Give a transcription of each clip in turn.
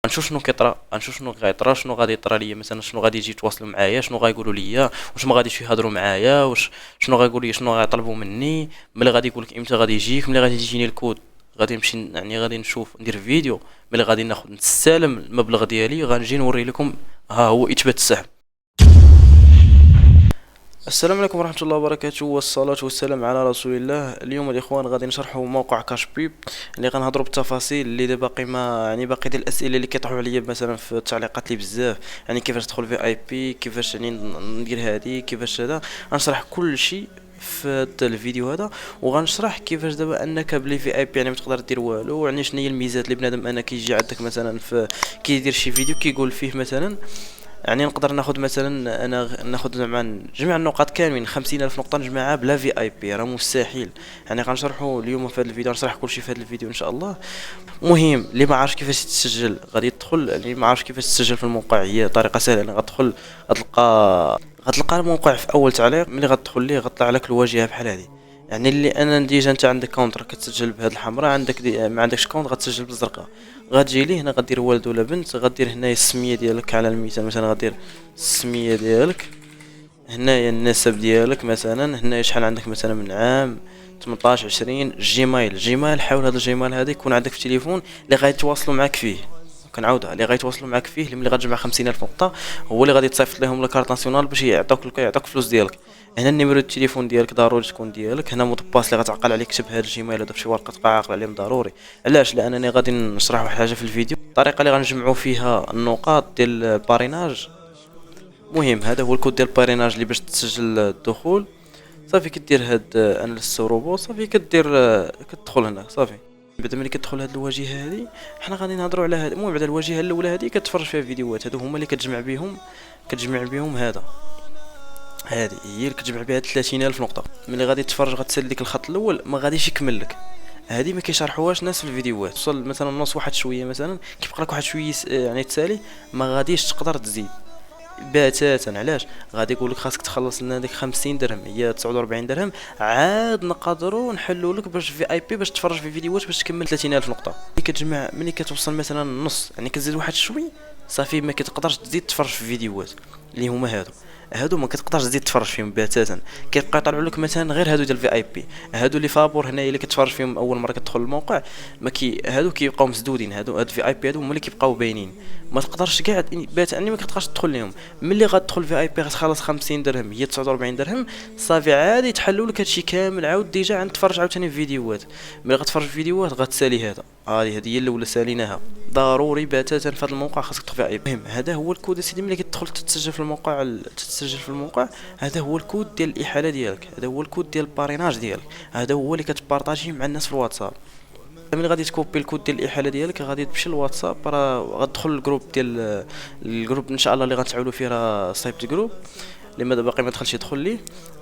غنشوف شنو كيطرا، غنشوف شنو غيطرا، شنو غادي يطرا ليا مثلا، شنو غادي يجي يتواصلوا معايا، شنو غايقولوا ليا، واش ما غاديش يهضروا معايا، واش شنو غايقولوا لي، شنو غيطلبوا مني. ملي غادي يقول لك امتى غادي يجيك، ملي غادي يجيني الكود غادي نمشي يعني غادي نشوف ندير فيديو. ملي غادي ناخذ نستلم المبلغ ديالي غنجي نوري لكم ها هو اثبات السحب. السلام عليكم ورحمة الله وبركاته، والصلاة والسلام على رسول الله. اليوم الإخوان غادي نشرحوا موقع كاش بيب اللي غنهضروا بالتفاصيل اللي دابا باقي ما يعني باقي ديال الأسئلة اللي كيطرحوا عليا مثلا في التعليقات لي بزاف. يعني كيفاش تدخل في اي بي، كيفاش يعني ندير هادي، كيفاش هذا. غنشرح كل شيء في هذا الفيديو هذا، وغنشرح كيفاش دابا انك بلي في اي بي يعني ما تقدر دير والو. يعني شنو هي الميزات اللي بنادم انا كيجي عندك مثلا في كيدير شي فيديو كيقول فيه مثلا، يعني نقدر ناخد مثلا انا ناخد زعما جميع النقاط كاملين 50,000 نقطة نجمعها بلا في اي بي، راه مستحيل. يعني غنشرحو اليوم في هذا الفيديو، نشرح كلشي في هذا الفيديو ان شاء الله. مهم اللي ما عارفش كيفاش تسجل غادي يدخل، اللي ما عارفش كيفاش تسجل في الموقع هي طريقة سهلة. يعني غتدخل غتلقى الموقع في اول تعليق، ملي غتدخل ليه غطلع لك الواجهة بحال هذه. يعني اللي انا ديجا انت عندك كونت راك كتسجل بهاد الحمراء، عندك ما عندكش كونت غتسجل بالزرقاء. غتجي ليه هنا غدير ولد ولا بنت، غدير هنايا السميه ديالك على المثال، مثلا غدير السميه ديالك، هنايا النسب ديالك مثلا، هنايا شحال عندك مثلا من عام 18 20. جيميل حاول هذا الجيميل هذا يكون عندك في التليفون اللي غيتواصلوا معك فيه. كنعاودها اللي غيتواصلوا معك فيه، اللي ملي غتجمع 50,000 نقطه هو اللي غادي تصيفط لهم الكارت ناسيونال باش يعطوك فلوس ديالك. هنا النيميرو التليفون ديالك ضروري تكون ديالك. هنا مود باس اللي غتعقل عليك، كتب هذا الجيميل هذا بشي ورقه تبقى عاقل عليهم ضروري. علاش؟ لانني غادي نشرح واحد الحاجه في الفيديو، الطريقه اللي غنجمعوا فيها النقاط ديال الباريناج. مهم هذا هو الكود ديال الباريناج اللي باش تسجل الدخول. صافي كدير هاد انا لسه روبوت، صافي كدير كتدخل هنا صافي. بعد ملي كتدخل هاد الواجهه هادي حنا غادي نهضروا على هاد. المهم بعد الواجهه الاولى هادي كتفرج فيها فيديوهات، هادو هما اللي كتجمع بهم هادي هي اللي كتجمع بها 30,000 نقطه. ملي غادي تفرج غتسالي ديك الخط الاول ما غاديش يكمل لك. هادي ما كيشرحوهاش ناس في الفيديوهات، وصل مثلا نص واحد شويه مثلا كيبقى لك واحد شويه يعني تسالي ما غاديش تقدر تزيد بتاتا. علاش؟ غادي يقول لك خاصك تخلص لنا ديك 50 درهم، هي 49 درهم، عاد نقدروا نحلوا لك باش في اي بي باش تفرج في فيديوهات باش تكمل 30,000 نقطه. ملي كتجمع ملي كتوصل مثلا النص يعني كتزيد واحد شوي صافي ما كتقدرش تزيد تفرج في فيديوهات اللي هما هادو ما كتقدرش تزيد تفرج فيهم بتاتا. كيبقى يطلعوا لك مثلا غير هادو ديال في اي بي، هادو اللي فابور هنايا اللي كتفرج فيهم اول مره كتدخل الموقع. ما كي هادو كيبقاو مسدودين، هاد في اي بي هادو هما اللي كيبقاو باينين. ما تقدرش كاع بات اني ما كتبقاش تدخل لهم. ملي غتدخل في اي بي غتخلص 50 درهم هي 49 درهم صافي عادي تحلوا لك هادشي كامل. عاود ديجا عاد تفرج عاوتاني في فيديوهات. ملي غتفرج في فيديوهات غتسالي هذا. هذه هي الاولى ساليناها ضروري بتاتا في هذا الموقع خاصك تدخل في اي بي. المهم هذا هو الكود سيدي. ملي كتدخل تتسجل في الموقع هذا هو الكود ديال الاحاله ديالك، هذا هو الكود ديال الباريناج ديالك، هذا هو اللي كتبارطاجيه مع الناس في الواتساب. ملي غادي تكوبي الكود ديال الاحاله ديالك غادي تمشي للواتساب، راه غتدخل الجروب ان شاء الله اللي غنتعاونوا فيه، راه سايبت جروب اللي ما باقي ما دخلش يدخل ليه.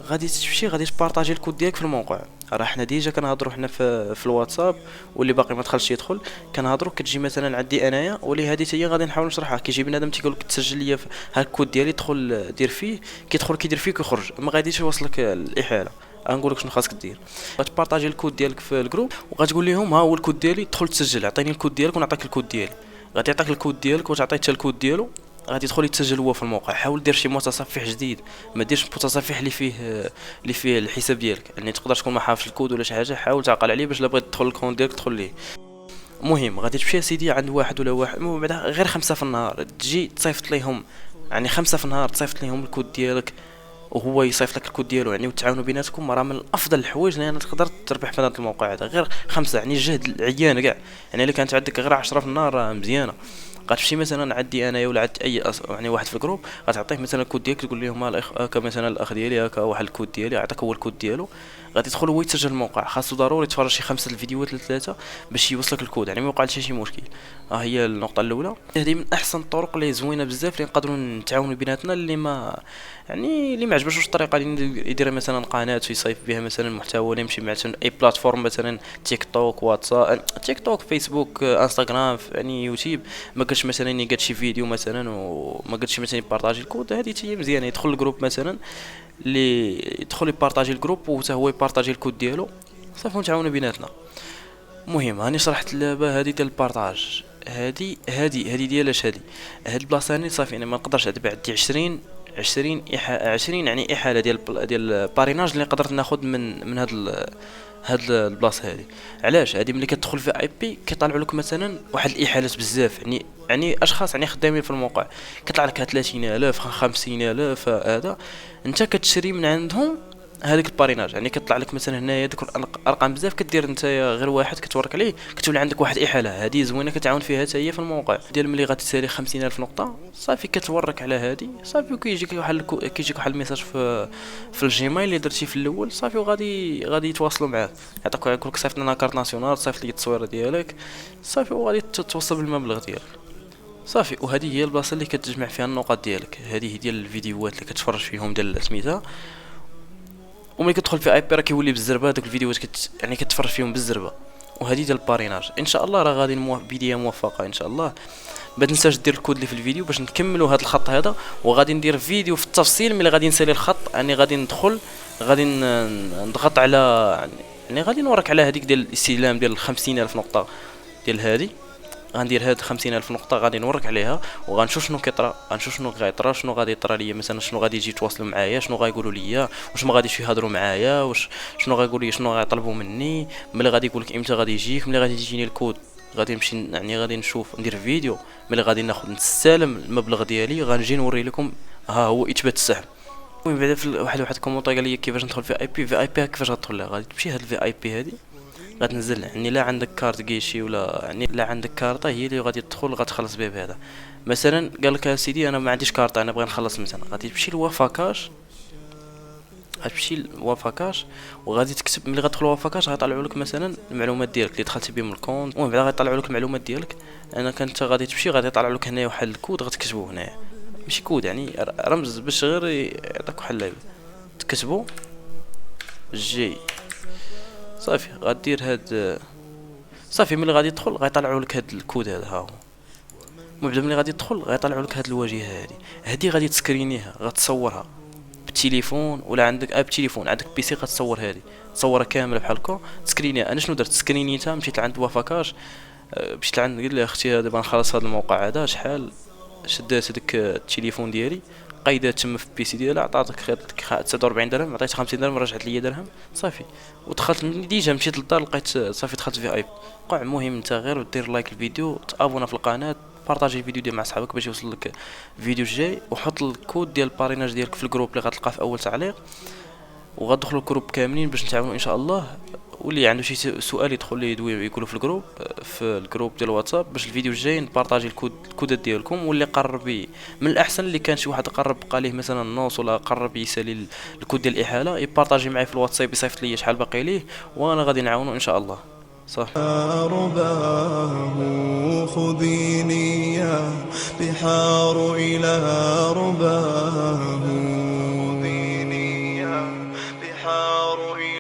غادي تمشي غادي تبارطاجي الكود ديالك في الموقع. راه حنا ديجا كنهضروا حنا في الواتساب، واللي باقي ما دخلش يدخل كنهضروا. كتجي مثلا عندي انايا واللي هذه هي غادي نحاول نشرحها. كيجي بنادم تيقول لك تسجل لي ها الكود ديالي، دخل دير فيه، كيدخل كيدير فيه كيخرج ما غاديش يوصلك الاحاله. غنقول لك شنو خاصك دير. غتبارطاجي الكود ديالك في الجروب وغتقول لهم ها هو الكود ديالي، دخل تسجل، عطيني الكود ديالك ونعطيك الكود ديالي. غادي يعطيك الكود ديالك وتعطيه حتى الكود ديالو، غادي يدخل يتسجل هو في الموقع. حاول دير شي متصفح جديد، ما ديرش متصفح اللي فيه الحساب ديالك. يعني تقدر تكون ما حافظش الكود ولا شي حاجه، حاول تعقل عليه باش لا بغيت تدخل الكونت ديالك تدخل ليه. المهم غادي تمشي سيدي عند واحد ولا واحد، المهم بعدا غير 5 في النهار تجي تصيفط ليهم، يعني 5 في النهار تصيفط ليهم الكود ديالك وهو يصيفط لك الكود ديالو. يعني وتعاونوا بيناتكم راه من افضل الحوايج اللي تقدر تربح في هذا الموقع هذا. غير 5 يعني الجهد عيان كاع. يعني الا كانت عندك غير 10 في النهار راه مزيانه. غتمشي مثلا عندي انايا ولا عند يعني واحد في الجروب، غتعطيه مثلا الكود ديالك تقول لهم الاخ هكا مثلا الاخ ديالي هكا واحد الكود ديالي، يعطيك هو الكود ديالو. غادي يدخل هو يتسجل الموقع، خاصو ضروري يتفرج شي 5 الفيديوهات ولا 3 باش يوصلك الكود، يعني ما يوقعش شي مشكل. هي النقطه الاولى. هذه من احسن الطرق اللي زوينه بزاف اللي نقدروا نتعاونوا بيناتنا. اللي ما عجبوش الطريقه اللي يدير مثلا قناه ويصيف بها مثلا محتوى، ولا يمشي مثلا اي بلاتفورم مثلا تيك توك واتساب تيك توك فيسبوك انستغرام يعني يوتيوب، ما قالش مثلا يقاد شي فيديو مثلا وما قالش مثلا يبارطاجي الكود. هذه هي مزيانه. يدخل الجروب مثلا، اللي يدخل يبارطاجي الجروب وحتى هو يبارطاجي الكود ديالو صافي نتعاونوا بيناتنا. المهم هاني شرحت اللعبه هذه ديال البارطاج. هادي ديالاش هاد البلاصه هاني صافي انا ما نقدرش اتبع عندي 20 يعني احاله ديال باريناج اللي قدرت ناخذ من هاد البلاصه هادي. علاش هادي ملي كتدخل في اي بي كيطلعوا لك مثلا واحد الاحالات بزاف، يعني اشخاص يعني خدامين في الموقع كيطلع لك 30,000 50,000 هذا، انت كتشري من عندهم هذيك الباريناج. يعني كيطلع لك مثلا هنايا دوك الارقام بزاف، كدير انت غير واحد كتورك عليه كتولي عندك واحد الاحاله هذه زوينه كتعاون فيها حتى هي في الموقع ديال ملي غادي تسالي 50,000 نقطه صافي كتورك على هذه صافي، وكيجيك واحد الميساج في الجيميل اللي درتي في الاول صافي، وغادي يتواصلوا معاك، يعطيك يقول لك صيفط لنا كارت ناسيونال، صيفط لي التصويره ديالك صافي، وغادي توصل بالمبلغ ديالك صافي. وهذه هي البلاصه اللي كتجمع فيها النقط ديالك، هذه ديال الفيديوهات اللي كتفرج فيهم ديال سميتها. وملي كتدخل في اي بي راه كيولي بالزربه دوك الفيديوهات يعني كتفرج فيهم بالزربه. وهذه ديال الباريناج ان شاء الله راه غادي بدايه موفقه ان شاء الله. ما تنساش دير الكود اللي في الفيديو باش نكملوا هذا الخط هذا، وغادي ندير فيديو في التفصيل ملي غادي نسالي الخط، يعني غادي ندخل غادي نضغط على يعني غادي نورك على هذيك ديال الاستلام ديال 50,000 نقطه ديال هذه. غندير هاد 50,000 نقطة غادي نورك عليها، وغنشوف شنو كيطرا، غنشوف شنو غيطرا، شنو غادي يطرا ليا مثلا، شنو غادي يجي يتواصلوا معايا، شنو غايقولوا ليا، واش ما غاديش يهضروا معايا، شنو غايقولوا لي، شنو غيطلبوا مني، ملي غادي يقول لك امتى غادي يجيك، ملي غادي يجيني الكود غادي نمشي يعني غادي نشوف ندير فيديو، ملي غادي ناخذ نستلم المبلغ ديالي غنجي نوري لكم ها هو اثبات السحب. المهم بعدا في واحد كومونطي قال لي كيفاش ندخل في اي بي. في اي بي كيفاش غتدخل لها؟ غادي تمشي هاد الفي اي بي هادي غتنزل، يعني لا عندك كارت كيشي ولا يعني لا عندك كارطه هي اللي غادي تدخل غتخلص بها بهذا. مثلا قال لك سيدي انا ما عنديش كارطه انا بغي نخلص، مثلا غادي تمشي لوافاكاش، غتمشي لوافاكاش وغادي تكتب، ملي غتدخل وافاكاش غيطلعوا لك مثلا المعلومات ديالك اللي دخلتي بهم الكونت. المهم بعدا غيطلعوا لك المعلومات ديالك. انا كنت غادي تمشي غادي يطلعوا لك هنايا واحد الكود غتكتبوه هنايا، ماشي كود يعني رمز باش غير يعطيك واحد اللعيبه تكتبو جي صافي. غدير هاد صافي ملي غادي تدخل غيطلعوا لك هاد الكود هذا ها هو. المهم ملي غادي تدخل غيطلعوا لك هاد الواجهه هادي غادي تسكرينيها، غتصورها بالتليفون ولا عندك بالتليفون عندك بيسي غتصور هادي، تصورها كامله بحال هكا تسكرينيها. انا شنو درت سكرينيتها، مشيت لعند وافاكاش، مشيت لعند قلت لها اختي دابا نخلص هذا الموقع هذا شحال، شدات هذاك التليفون ديالي قيدات تما في البيسي ديالها، عطاتك 49 درهم، عطيتها 50 درهم رجعت لي درهم صافي. ودخلت ديجا مشيت للدار لقيت صافي دخلت في اي قاع. المهم انت غير دير لايك الفيديو، تابونا في القناه، بارطاجي الفيديو ديال مع صحابك باش يوصل لك الفيديو الجاي، وحط الكود ديال الباريناج ديالك في الجروب اللي غتلقاه في اول تعليق، وغتدخلوا الجروب كاملين باش نتعاونوا ان شاء الله. واللي عنده شي سؤال يدخل لي يدوي يقولوا في الجروب ديال الواتساب باش الفيديو الجاي نبارطاجي الكودات ديالكم. واللي قرب من الاحسن اللي كان شي واحد قرب بقى ليه مثلا نص ولا قرب يسالي الكود ديال الاحاله يبارطاجي معايا في الواتساب، يصيفط لي شحال باقي ليه وانا غادي نعاونو ان شاء الله. صح رباه خذيني يا بحار إلى رباه